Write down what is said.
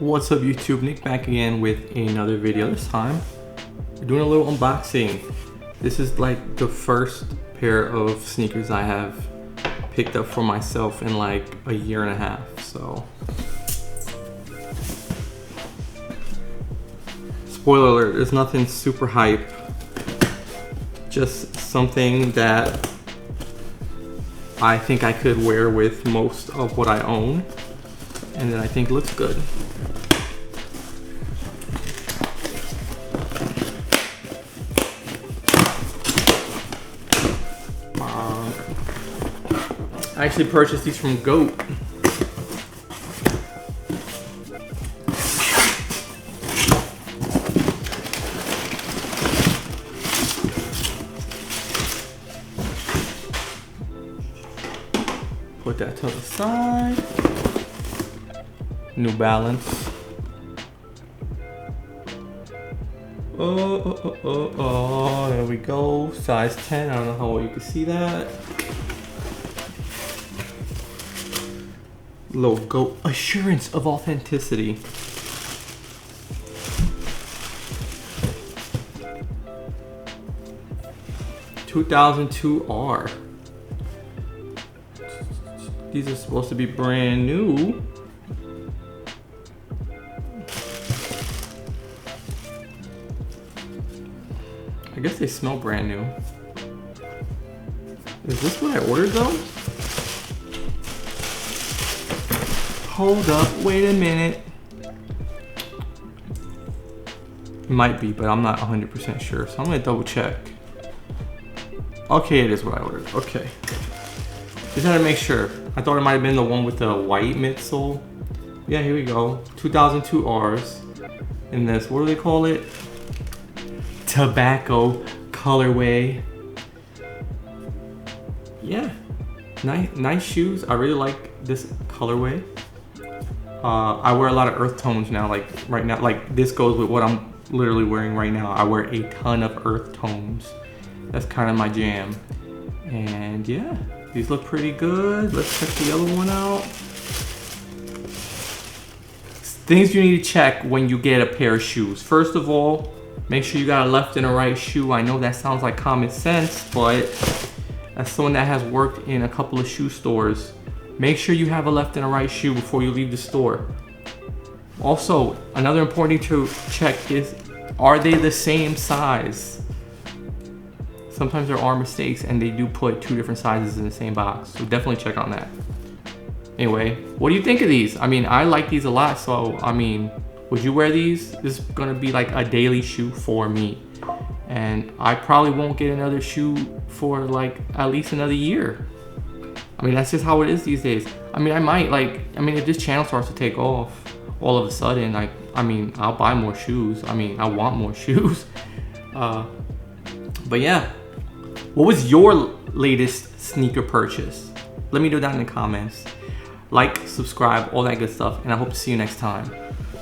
What's up YouTube, Nick back again with another video. This time we're doing a little unboxing. This is like the first pair of sneakers I have picked up for myself in like a year and a half. So spoiler alert, there's nothing super hype, just something that I think I could wear with most of what I own and that I think looks good. I actually purchased these from Goat. Put that to the side. New Balance. Oh, there we go. Size 10. I don't know how well you can see that. Logo assurance of authenticity. (2002R). These are supposed to be brand new. I guess they smell brand new. Is this what I ordered though? Hold up, wait a minute. It might be, but I'm not 100% sure, so I'm gonna double check. Okay, it is what I ordered, okay. Just had to make sure. I thought it might have been the one with the white midsole. Yeah, here we go. 2002Rs. In this, what do they call it? Tobacco colorway. Yeah, nice shoes. I really like this colorway. I wear a lot of earth tones now, like right now, like this goes with what I'm literally wearing right now. I wear a ton of earth tones. That's kind of my jam. And yeah, these look pretty good. Let's check the other one out. Things you need to check when you get a pair of shoes. First of all, make sure you got a left and a right shoe. I know that sounds like common sense, but as someone that has worked in a couple of shoe stores, make sure you have a left and a right shoe before you leave the store. Also, another important thing to check is, are they the same size? Sometimes there are mistakes and they do put two different sizes in the same box, so definitely check on that. Anyway, what do you think of these? I mean, I like these a lot, so I mean, would you wear these? This is gonna be like a daily shoe for me. And I probably won't get another shoe for like at least another year. I mean, that's just how it is these days. I mean, I might if this channel starts to take off all of a sudden, I'll buy more shoes. I want more shoes. But yeah, what was your latest sneaker purchase? Let me know down in the comments. Like, subscribe, all that good stuff, and I hope to see you next time.